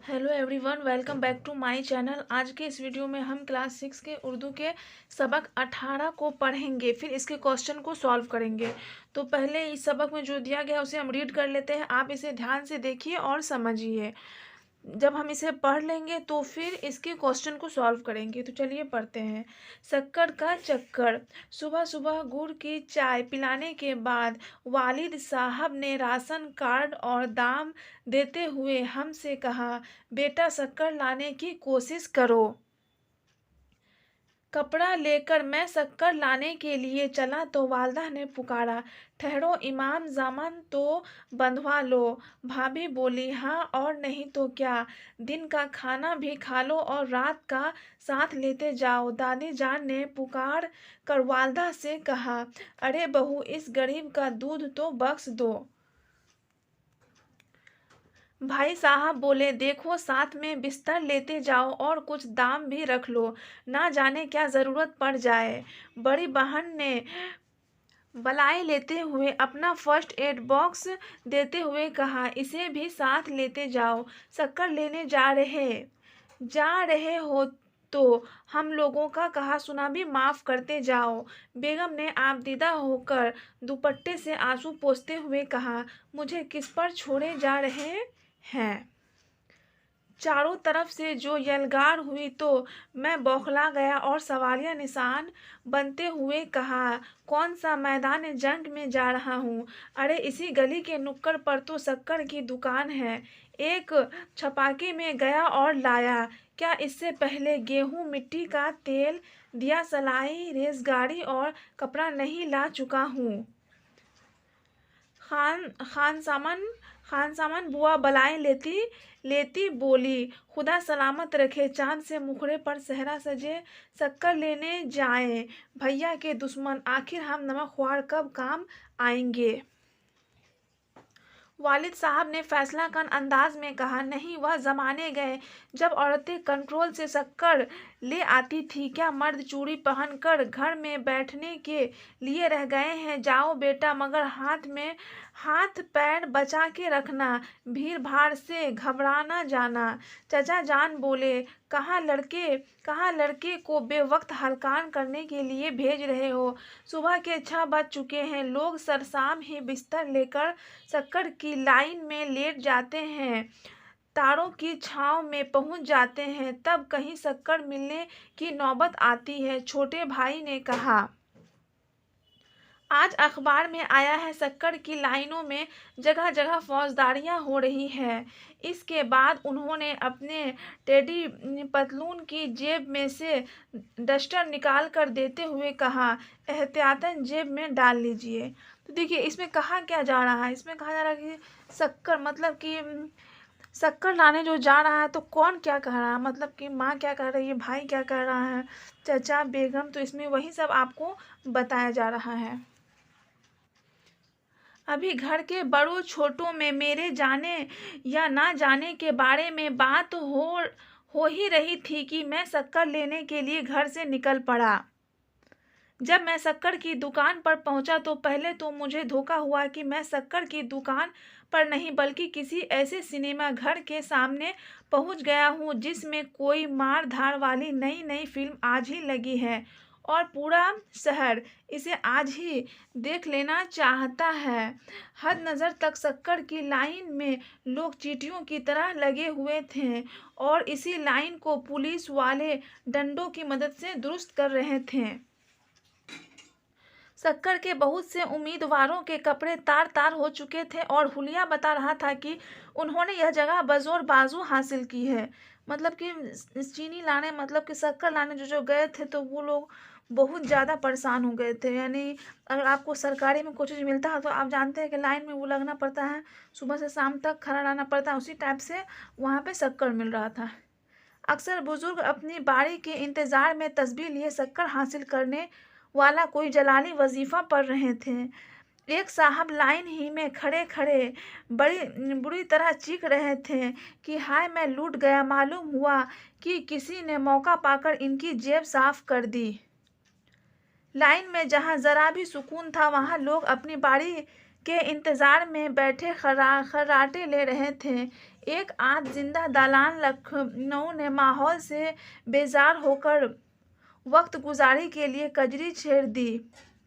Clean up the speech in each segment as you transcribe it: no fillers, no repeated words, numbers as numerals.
Hello everyone, welcome back to my channel. आज के इस वीडियो में हम क्लास 6 के उर्दू के सबक 18 को पढ़ेंगे, फिर इसके क्वेश्चन को सॉल्व करेंगे। तो पहले इस सबक में जो दिया गया है उसे हम रीड कर लेते हैं। आप इसे ध्यान से देखिए और समझिए। जब हम इसे पढ़ लेंगे तो फिर इसके क्वेश्चन को सॉल्व करेंगे। तो चलिए पढ़ते हैं। शक्कर का चक्कर। सुबह सुबह गुड़ की चाय पिलाने के बाद वालिद साहब ने राशन कार्ड और दाम देते हुए हमसे कहा, बेटा शक्कर लाने की कोशिश करो। कपड़ा लेकर मैं शक्कर लाने के लिए चला तो वालदा ने पुकारा, ठहरो इमाम ज़ामन तो बंधवा लो। भाभी बोली, हाँ और नहीं तो क्या, दिन का खाना भी खा लो और रात का साथ लेते जाओ। दादी जान ने पुकार कर वालदा से कहा, अरे बहू, इस गरीब का दूध तो बख्श दो। भाई साहब बोले, देखो साथ में बिस्तर लेते जाओ और कुछ दाम भी रख लो, ना जाने क्या ज़रूरत पड़ जाए। बड़ी बहन ने बलाई लेते हुए अपना फर्स्ट एड बॉक्स देते हुए कहा, इसे भी साथ लेते जाओ, शक्कर लेने जा रहे हो तो हम लोगों का कहा सुना भी माफ़ करते जाओ। बेगम ने आबदीदा होकर दुपट्टे से आंसू पोंछते हुए कहा, मुझे किस पर छोड़े जा रहे हैं। चारों तरफ से जो यलगार हुई तो मैं बौखला गया और सवालिया निशान बनते हुए कहा, कौन सा मैदान जंग में जा रहा हूँ। अरे इसी गली के नुक्कड़ पर तो शक्कर की दुकान है, एक छपाकी में गया और लाया। क्या इससे पहले गेहूँ, मिट्टी का तेल, दिया सलाई, रेज़गाड़ी और कपड़ा नहीं ला चुका हूँ। खान सामन बुआ बलाएं लेती लेती बोली, खुदा सलामत रखे, चांद से मुखड़े पर सहरा सजे, शक्कर लेने जाएं भैया के दुश्मन, आखिर हम नमक ख्वार कब काम आएंगे। वालिद साहब ने फैसलाकुन अंदाज में कहा, नहीं, वह ज़माने गए जब औरतें कंट्रोल से शक्कर ले आती थी। क्या मर्द चूड़ी पहनकर घर में बैठने के लिए रह गए हैं। जाओ बेटा, मगर हाथ पैर बचा के रखना, भीड़ भाड़ से घबरा न जाना। चचा जान बोले, कहाँ लड़के को बेवक्त हलकान करने के लिए भेज रहे हो। सुबह के 6 बज चुके हैं, लोग सरसाम ही बिस्तर लेकर शक्कर की लाइन में लेट जाते हैं, तारों की छांव में पहुंच जाते हैं, तब कहीं शक्कर मिलने की नौबत आती है। छोटे भाई ने कहा, आज अखबार में आया है शक्कर की लाइनों में जगह जगह फौजदारियां हो रही हैं। इसके बाद उन्होंने अपने टेडी पतलून की जेब में से डस्टर निकाल कर देते हुए कहा, एहतियातन जेब में डाल लीजिए। तो देखिए इसमें कहा क्या जा रहा है, इसमें कहा जा रहा है कि शक्कर मतलब कि शक्कर लाने जो जा रहा है तो कौन क्या कह रहा है, मतलब कि माँ क्या कह रही है, भाई क्या कह रहा है, चचा, बेगम, तो इसमें वही सब आपको बताया जा रहा है। अभी घर के बड़ों छोटों में मेरे जाने या ना जाने के बारे में बात हो ही रही थी कि मैं शक्कर लेने के लिए घर से निकल पड़ा। जब मैं शक्कर की दुकान पर पहुंचा तो पहले तो मुझे धोखा हुआ कि मैं शक्कर की दुकान पर नहीं बल्कि किसी ऐसे सिनेमा घर के सामने पहुंच गया हूं जिसमें कोई मार धाड़ वाली नई नई फिल्म आज ही लगी है और पूरा शहर इसे आज ही देख लेना चाहता है। हद नज़र तक शक्कर की लाइन में लोग चींटियों की तरह लगे हुए थे और इसी लाइन को पुलिस वाले डंडों की मदद से दुरुस्त कर रहे थे। शक्कर के बहुत से उम्मीदवारों के कपड़े तार तार हो चुके थे और हुलिया बता रहा था कि उन्होंने यह जगह बजोर बाजू हासिल की है। मतलब कि चीनी लाने, मतलब कि शक्कर लाने जो गए थे तो वो लोग बहुत ज़्यादा परेशान हो गए थे। यानी अगर आपको सरकारी में कोई चीज़ मिलता है तो आप जानते हैं कि लाइन में वो लगना पड़ता है, सुबह से शाम तक खड़ा रहना पड़ता है, उसी टाइप से वहाँ पर शक्कर मिल रहा था। अक्सर बुजुर्ग अपनी बारी के इंतज़ार में तस्बीह लिए शक्कर हासिल करने वाला कोई जलाली वजीफ़ा पढ़ रहे थे। एक साहब लाइन ही में खड़े खड़े बड़ी बुरी तरह चीख रहे थे कि हाय मैं लूट गया। मालूम हुआ कि किसी ने मौका पाकर इनकी जेब साफ कर दी। लाइन में जहां जरा भी सुकून था वहां लोग अपनी बारी के इंतज़ार में बैठे खर्राटे ले रहे थे। एक आध जिंदा दालान लखनऊ ने माहौल से बेजार होकर वक्त गुजारी के लिए कजरी छेड़ दी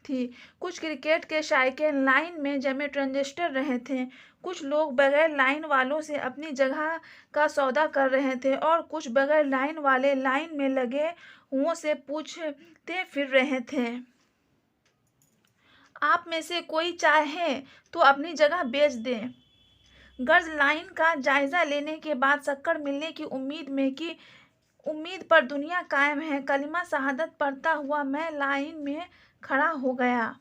थी। कुछ क्रिकेट के शायकीन लाइन में जमे ट्रांजिस्टर रहे थे, कुछ लोग बगैर लाइन वालों से अपनी जगह का सौदा कर रहे थे और कुछ बगैर लाइन वाले लाइन में लगे हुओं से पूछते फिर रहे थे। आप में से कोई चाहे तो अपनी जगह बेच दे। गर्ज लाइन का जायजा लेने के बाद शक्कर मिलने की उम्मीद पर दुनिया कायम है। कलिमा शहादत पढ़ता हुआ मैं लाइन में खड़ा हो गया।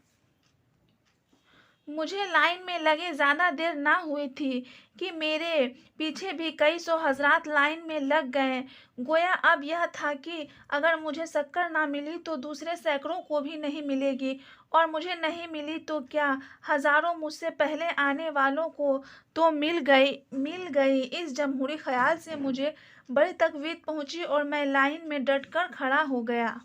मुझे लाइन में लगे ज़्यादा देर ना हुई थी कि मेरे पीछे भी कई सौ हजरात लाइन में लग गए। गोया अब यह था कि अगर मुझे शक्कर ना मिली तो दूसरे सैकड़ों को भी नहीं मिलेगी, और मुझे नहीं मिली तो क्या, हजारों मुझसे पहले आने वालों को तो मिल गई। इस जमहूरी ख्याल से मुझे बड़ी तकलीफ पहुंची और मैं लाइन में डटकर खड़ा हो गया।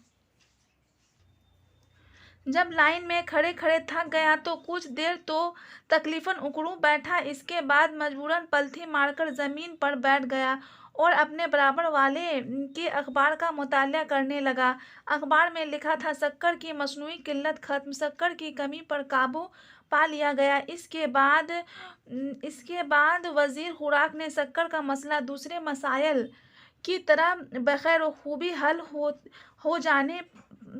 जब लाइन में खड़े खड़े थक गया तो कुछ देर तो तकलीफन उकड़ू बैठा। इसके बाद मजबूरन पलथी मारकर ज़मीन पर बैठ गया और अपने बराबर वाले के अखबार का मुताला करने लगा। अखबार में लिखा था, शक्कर की मसनूई किल्लत खत्म, शक्कर की कमी पर काबू पा लिया गया। इसके बाद वजीर खुराक ने शक्कर का मसला दूसरे मसाइल की तरह बखैर खूबी हल हो जाने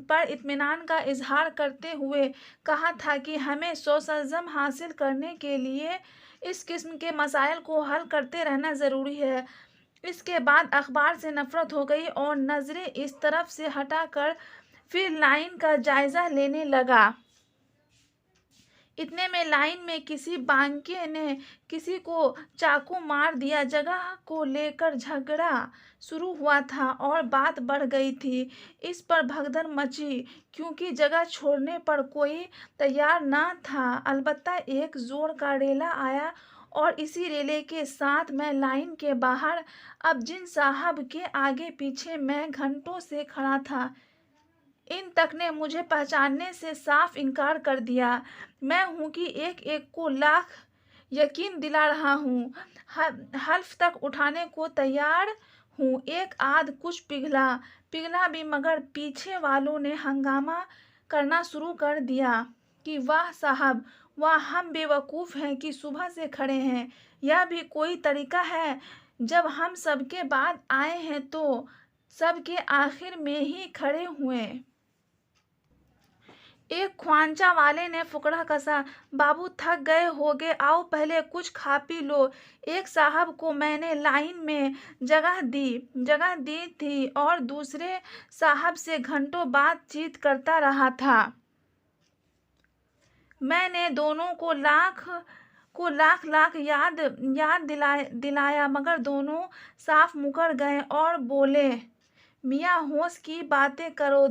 पर इत्मीनान का इजहार करते हुए कहा था कि हमें सोशलिज्म हासिल करने के लिए इस किस्म के मसाइल को हल करते रहना ज़रूरी है। इसके बाद अखबार से नफरत हो गई और नज़रें इस तरफ से हटाकर फिर लाइन का जायज़ा लेने लगा। इतने में लाइन में किसी बांके ने किसी को चाकू मार दिया। जगह को लेकर झगड़ा शुरू हुआ था और बात बढ़ गई थी। इस पर भगदड़ मची क्योंकि जगह छोड़ने पर कोई तैयार न था। अलबत्ता एक जोर का रेला आया और इसी रेले के साथ मैं लाइन के बाहर। अब जिन साहब के आगे पीछे मैं घंटों से खड़ा था, इन तक ने मुझे पहचानने से साफ इनकार कर दिया। मैं हूं कि एक एक को लाख यकीन दिला रहा हूं, हल्फ तक उठाने को तैयार हूं। एक आध कुछ पिघला भी, मगर पीछे वालों ने हंगामा करना शुरू कर दिया कि वाह साहब वाह, हम बेवकूफ़ हैं कि सुबह से खड़े हैं। यह भी कोई तरीका है? जब हम सबके बाद आए हैं तो सबके आखिर में ही खड़े हुए। एक ख्वांचा वाले ने फुकरा कसा, बाबू थक गए होगे, आओ पहले कुछ खा पी लो। एक साहब को मैंने लाइन में जगह दी थी और दूसरे साहब से घंटों बातचीत करता रहा था। मैंने दोनों को लाख याद दिलाया, मगर दोनों साफ मुकर गए और बोले, मियाँ होश की बातें करो,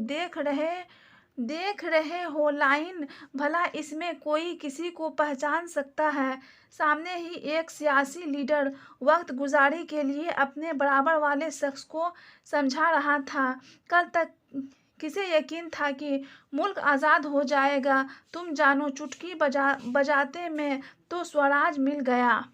देख रहे हो लाइन, भला इसमें कोई किसी को पहचान सकता है। सामने ही एक सियासी लीडर वक्त गुजारी के लिए अपने बराबर वाले शख्स को समझा रहा था। कल तक किसे यकीन था कि मुल्क आज़ाद हो जाएगा? तुम जानो, चुटकी बजाते में तो स्वराज मिल गया।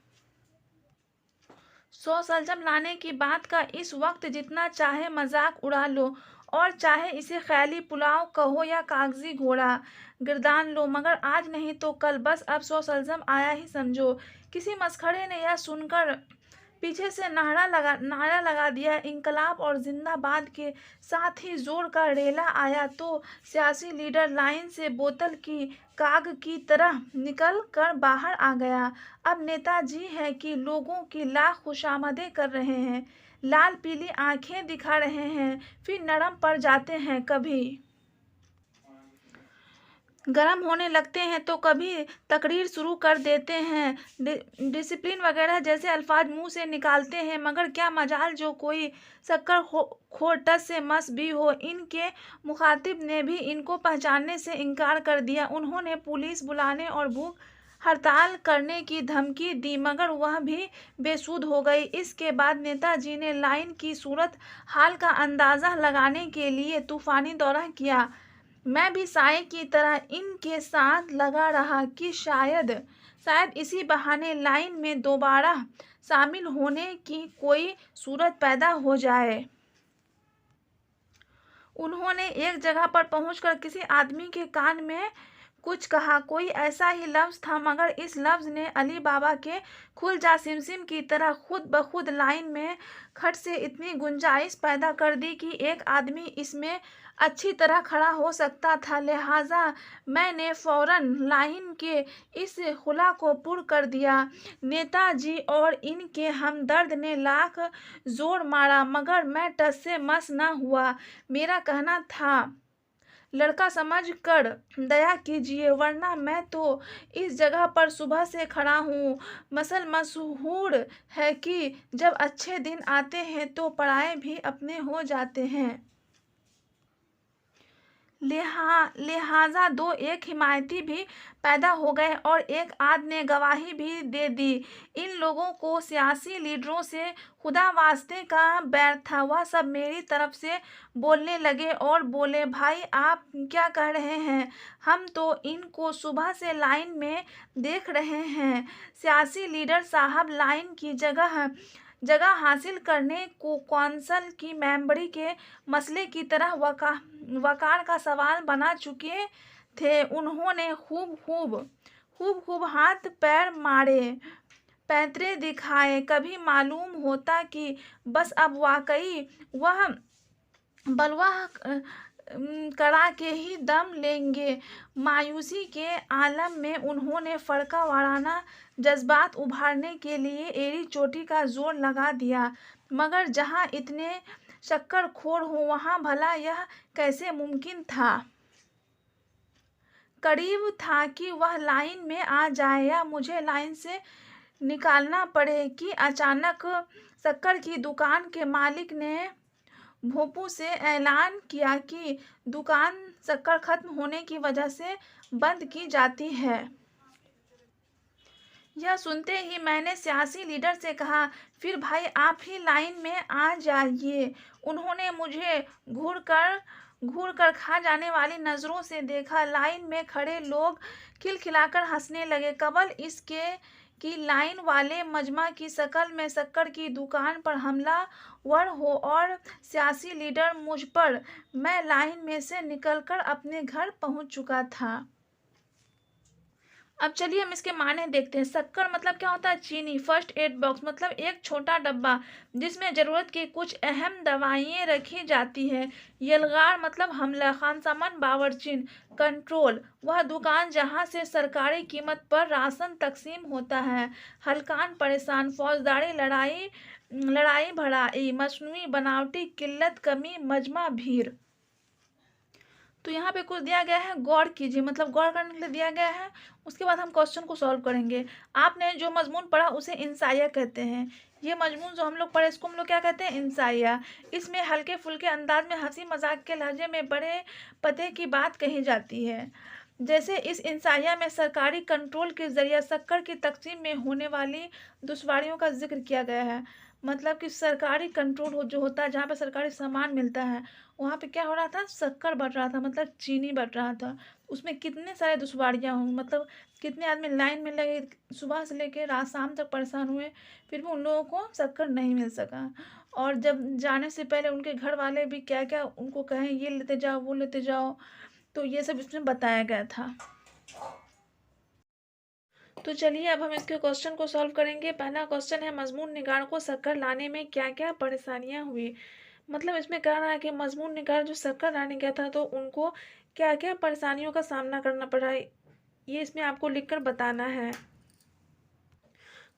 सोशलिज्म लाने की बात का इस वक्त जितना चाहे मजाक उड़ा लो और चाहे इसे ख्याली पुलाव कहो या कागजी घोड़ा गिरदान लो, मगर आज नहीं तो कल बस अब सोशलिज्म आया ही समझो। किसी मसखरे ने यह सुनकर पीछे से नारा लगा दिया इंकलाब और जिंदाबाद के साथ ही जोर का रेला आया तो सियासी लीडर लाइन से बोतल की काग की तरह निकल कर बाहर आ गया। अब नेताजी है कि लोगों की लाख खुशामदें कर रहे हैं, लाल पीली आंखें दिखा रहे हैं, फिर नरम पड़ जाते हैं, कभी गर्म होने लगते हैं तो कभी तकरीर शुरू कर देते हैं, डिसिप्लिन वगैरह जैसे अल्फाज मुंह से निकालते हैं, मगर क्या मजाल जो कोई शक्कर खोर टस से मस भी हो। इनके मुखातिब ने भी इनको पहचानने से इनकार कर दिया। उन्होंने पुलिस बुलाने और भूख हड़ताल करने की धमकी दी, मगर वह भी बेसुध हो गई। इसके बाद नेताजी ने लाइन की सूरत हाल का अंदाज़ा लगाने के लिए तूफानी दौरा किया। मैं भी साए की तरह इनके साथ लगा रहा कि शायद शायद इसी बहाने लाइन में दोबारा शामिल होने की कोई सूरत पैदा हो जाए। उन्होंने एक जगह पर पहुंचकर किसी आदमी के कान में कुछ कहा। कोई ऐसा ही लफ्ज था, मगर इस लफ्ज ने अली बाबा के खुल जा सिमसिम की तरह खुद ब खुद लाइन में खट से इतनी गुंजाइश पैदा कर दी कि एक आदमी इसमें अच्छी तरह खड़ा हो सकता था। लिहाजा मैंने फौरन लाइन के इस खुला को पुर कर दिया। नेताजी और इनके हमदर्द ने लाख जोर मारा, मगर मैं टस से मस न हुआ। मेरा कहना था, लड़का समझ कर दया कीजिए, वरना मैं तो इस जगह पर सुबह से खड़ा हूँ। मसल मशहूर है कि जब अच्छे दिन आते हैं तो पराए भी अपने हो जाते हैं। लिहाजा दो एक हिमायती भी पैदा हो गए और एक आध ने गवाही भी दे दी। इन लोगों को सियासी लीडरों से खुदा वास्ते का बैर था। वह सब मेरी तरफ से बोलने लगे और बोले, भाई आप क्या कह रहे हैं? हम तो इनको सुबह से लाइन में देख रहे हैं। सियासी लीडर साहब लाइन की जगह हासिल करने को कौंसल की मेंबरी के मसले की तरह वकार का सवाल बना चुके थे। उन्होंने खूब हाथ पैर मारे, पैंतरे दिखाए। कभी मालूम होता कि बस अब वाकई वह बलवा करा के ही दम लेंगे। मायूसी के आलम में उन्होंने फड़का वाराना जज्बात उभारने के लिए एड़ी चोटी का जोर लगा दिया। मगर जहाँ इतने शक्करखोर हो, वहाँ भला यह कैसे मुमकिन था? करीब था कि वह लाइन में आ जाए या मुझे लाइन से निकालना पड़े कि अचानक शक्कर की दुकान के मालिक ने भोंपू से ऐलान किया कि दुकान शक्कर खत्म होने की वजह से बंद की जाती है। यह सुनते ही मैंने सियासी लीडर से कहा, फिर भाई आप ही लाइन में आ जाइए। उन्होंने मुझे घूर कर खा जाने वाली नज़रों से देखा। लाइन में खड़े लोग खिलखिलाकर हंसने लगे। कबल इसके कि लाइन वाले मजमा की शक्ल में शक्कर की दुकान पर हमलावर हो और सियासी लीडर मुझ पर। मैं लाइन में से निकलकर अपने घर पहुंच चुका था। अब चलिए हम इसके माने देखते हैं। शक्कर मतलब क्या होता है? चीनी। फर्स्ट एड बॉक्स मतलब एक छोटा डब्बा जिसमें ज़रूरत की कुछ अहम दवाइयाँ रखी जाती है। यलगार मतलब हमला। खानसामान बावर्चीन। कंट्रोल वह दुकान जहाँ से सरकारी कीमत पर राशन तकसीम होता है। हलकान परेशान। फौजदारी लड़ाई भड़ाई। मसनूई बनावटी किल्लत कमी मजमा भीड़। तो यहाँ पे कुछ दिया गया है, गौर कीजिए, मतलब गौर करने के लिए दिया गया है। उसके बाद हम क्वेश्चन को सॉल्व करेंगे। आपने जो मजमून पढ़ा उसे इंसाइया कहते हैं। ये मजमून जो हम लोग पढ़े इसको हम लोग क्या कहते हैं? इंसाइया। इसमें हल्के फुल्के अंदाज में हंसी मजाक के लहजे में बड़े पते की बात कही जाती है। जैसे इस इंसाइया में सरकारी कंट्रोल के जरिए शक्कर की तकसीम में होने वाली दुश्वारियों का जिक्र किया गया है। मतलब कि सरकारी कंट्रोल जो होता है, जहाँ पे सरकारी सामान मिलता है, वहाँ पे क्या हो रहा था? शक्कर बढ़ रहा था, मतलब चीनी बढ़ रहा था। उसमें कितने सारे दुश्वारियाँ हों, मतलब कितने आदमी लाइन में लगे, सुबह से लेकर रात शाम तक परेशान हुए, फिर भी उन लोगों को शक्कर नहीं मिल सका। और जब जाने से पहले उनके घर वाले भी क्या क्या उनको कहें, ये लेते जाओ वो लेते जाओ। तो ये सब इसमें बताया गया था। तो चलिए अब हम इसके क्वेश्चन को सॉल्व करेंगे। पहला क्वेश्चन है, मजमून निगार को शक्कर लाने में क्या क्या परेशानियां हुई। मतलब इसमें कह रहा है कि मजमून निगार जो शक्कर लाने गया था तो उनको क्या क्या परेशानियों का सामना करना पड़ा, ये इसमें आपको लिखकर बताना है।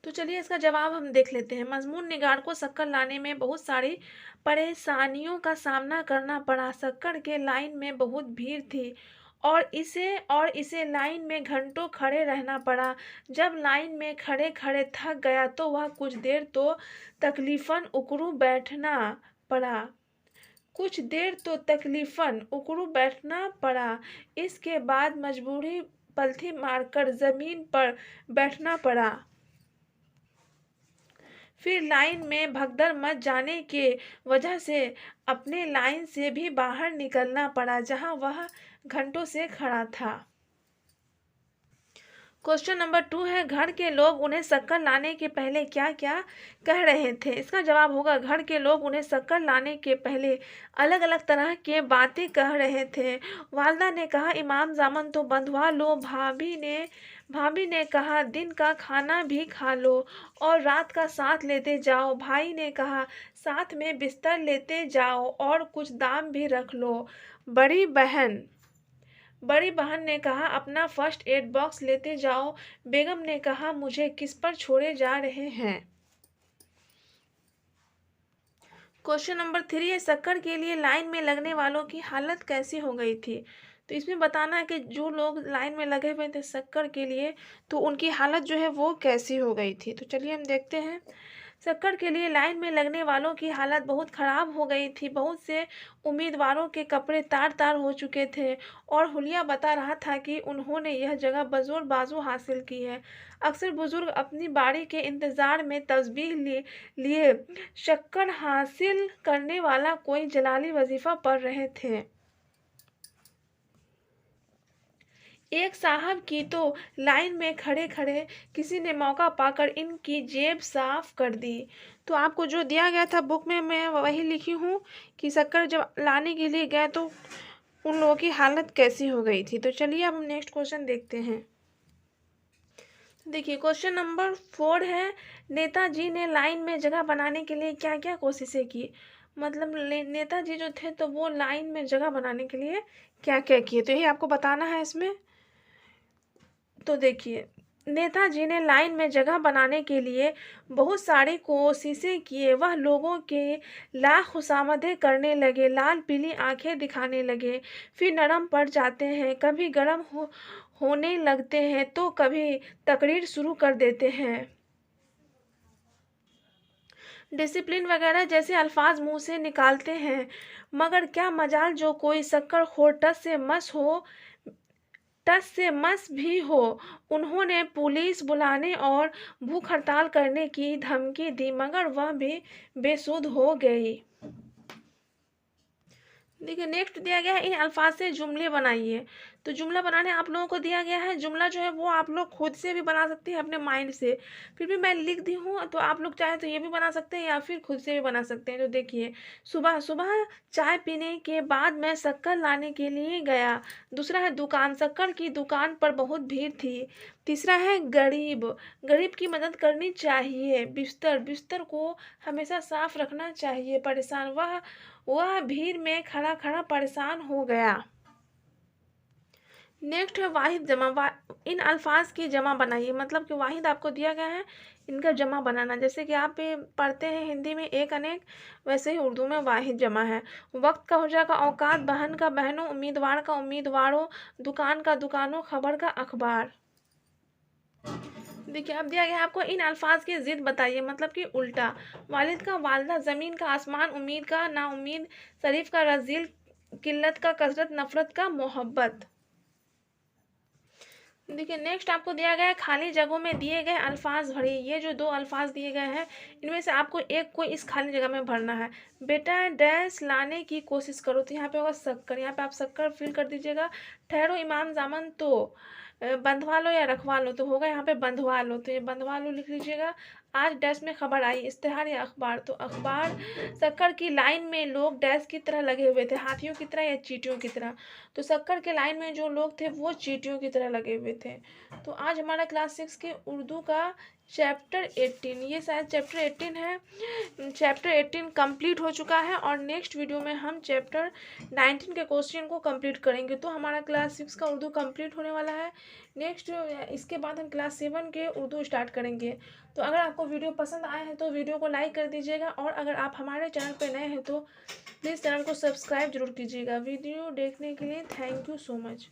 तो चलिए इसका जवाब हम देख लेते हैं। मजमून निगार को शक्कर लाने में बहुत सारी परेशानियों का सामना करना पड़ा। शक्कर के लाइन में बहुत भीड़ थी और इसे लाइन में घंटों खड़े रहना पड़ा। जब लाइन में खड़े खड़े थक गया तो वह कुछ देर तो तकलीफन उकड़ू बैठना पड़ा। इसके बाद मजबूरी पलथी मारकर जमीन पर बैठना पड़ा। फिर लाइन में भगदड़ मच जाने के वजह से अपने लाइन से भी बाहर निकलना पड़ा, जहां वह घंटों से खड़ा था। क्वेश्चन नंबर 2 है, घर के लोग उन्हें शक्कर लाने के पहले क्या क्या कह रहे थे। इसका जवाब होगा, घर के लोग उन्हें शक्कर लाने के पहले अलग अलग तरह के बातें कह रहे थे। वालदा ने कहा, इमाम जामन तो बंधवा लो। भाभी ने कहा, दिन का खाना भी खा लो और रात का साथ लेते जाओ। भाई ने कहा, साथ में बिस्तर लेते जाओ और कुछ दाम भी रख लो। बड़ी बहन ने कहा, अपना फर्स्ट एड बॉक्स लेते जाओ। बेगम ने कहा, मुझे किस पर छोड़े जा रहे हैं। क्वेश्चन नंबर 3 है, शक्कर के लिए लाइन में लगने वालों की हालत कैसी हो गई थी। तो इसमें बताना है कि जो लोग लाइन में लगे हुए थे शक्कर के लिए, तो उनकी हालत जो है वो कैसी हो गई थी। तो चलिए हम देखते हैं। शक्कर के लिए लाइन में लगने वालों की हालत बहुत ख़राब हो गई थी। बहुत से उम्मीदवारों के कपड़े तार तार हो चुके थे और हुलिया बता रहा था कि उन्होंने यह जगह बजोर बाजू हासिल की है। अक्सर बुजुर्ग अपनी बारी के इंतज़ार में तस्बीह लिए शक्कर हासिल करने वाला कोई जलाली वजीफ़ा पढ़ रहे थे। एक साहब की तो लाइन में खड़े खड़े किसी ने मौका पाकर इनकी जेब साफ कर दी। तो आपको जो दिया गया था बुक में, मैं वही लिखी हूँ कि शक्कर जब लाने के लिए गए तो उन लोगों की हालत कैसी हो गई थी। तो चलिए अब हम नेक्स्ट क्वेश्चन देखते हैं। देखिए क्वेश्चन नंबर 4 है, नेताजी ने लाइन में जगह बनाने के लिए क्या क्या कोशिशें की। मतलब नेताजी जो थे तो वो लाइन में जगह बनाने के लिए क्या क्या किए, तो यही आपको बताना है इसमें। तो देखिए, नेताजी ने लाइन में जगह बनाने के लिए बहुत सारी कोशिशें किए। वह लोगों के लाख खुशामदें करने लगे, लाल पीली आंखें दिखाने लगे। फिर नरम पड़ जाते हैं, कभी गर्म होने लगते हैं तो कभी तकरीर शुरू कर देते हैं। डिसिप्लिन वगैरह जैसे अल्फाज मुंह से निकालते हैं। मगर क्या मजाल जो कोई शक्करखोर टस से मस भी हो। उन्होंने पुलिस बुलाने और भूख हड़ताल करने की धमकी दी, मगर वह भी बेसुध हो गई। देखिए नेक्स्ट दिया गया है, इन अल्फाज से जुमले बनाइए। तो जुमला बनाने आप लोगों को दिया गया है। जुमला जो है वो आप लोग खुद से भी बना सकते हैं अपने माइंड से, फिर भी मैं लिख दी हूँ, तो आप लोग चाहे तो ये भी बना सकते हैं या फिर खुद से भी बना सकते हैं। तो देखिए, सुबह सुबह चाय पीने के बाद मैं शक्कर लाने के लिए गया। दूसरा है दुकान, शक्कर की दुकान पर बहुत भीड़ थी। तीसरा है गरीब, गरीब की मदद करनी चाहिए। बिस्तर, बिस्तर को हमेशा साफ रखना चाहिए। परेशान, वह भीड़ में खड़ा खड़ा परेशान हो गया। नेक्स्ट है वाहिद जमा। इन अल्फाज की जमा बनाइए। मतलब कि वाहिद आपको दिया गया है, इनका जमा बनाना। जैसे कि आप पढ़ते हैं हिंदी में एक अनेक, वैसे ही उर्दू में वाहिद जमा है। वक्त का हुर्जा का औकात, बहन का बहनों, उम्मीदवार का उम्मीदवारों, दुकान का दुकानों, खबर का अखबार। देखिए अब दिया गया है आपको, इन अल्फाज की जिद बताइए। मतलब कि उल्टा, वालिद का वालदा, ज़मीन का आसमान, उम्मीद का नाउम्मीद, शरीफ का रजील, किल्लत का कसरत, नफरत का मोहब्बत। देखिए नेक्स्ट आपको दिया गया है, खाली जगहों में दिए गए अल्फाज भरिए। ये जो 2 अल्फाज दिए गए हैं, इनमें से आपको एक को इस खाली जगह में भरना है। बेटा डैश लाने की कोशिश करो, तो यहाँ पे होगा शक्कर। यहाँ पे आप शक्कर फिल कर दीजिएगा। ठहरो इमाम जामन, तो बंधवा लो या रखवा लो, तो होगा यहाँ पे बंधवा लो, तो ये बंधवा लो लिख लीजिएगा। आज डैश में खबर आई, इश्तेहार या अखबार, तो अखबार। शक्कर की लाइन में लोग डैश की तरह लगे हुए थे, हाथियों की तरह या चींटियों की तरह। तो शक्कर के लाइन में जो लोग थे वो चींटियों की तरह लगे हुए थे। तो आज हमारा क्लास 6 के उर्दू का चैप्टर 18, ये शायद चैप्टर 18 है, चैप्टर 18 कंप्लीट हो चुका है। और नेक्स्ट वीडियो में हम चैप्टर 19 के क्वेश्चन को कंप्लीट करेंगे। तो हमारा क्लास 6 का उर्दू कंप्लीट होने वाला है। नेक्स्ट इसके बाद हम क्लास 7 के उर्दू स्टार्ट करेंगे। तो अगर आपको वीडियो पसंद आए हैं तो वीडियो को लाइक कर दीजिएगा, और अगर आप हमारे चैनल पर नए हैं तो प्लीज़ चैनल को सब्सक्राइब जरूर कीजिएगा। वीडियो देखने के लिए थैंक यू सो मच।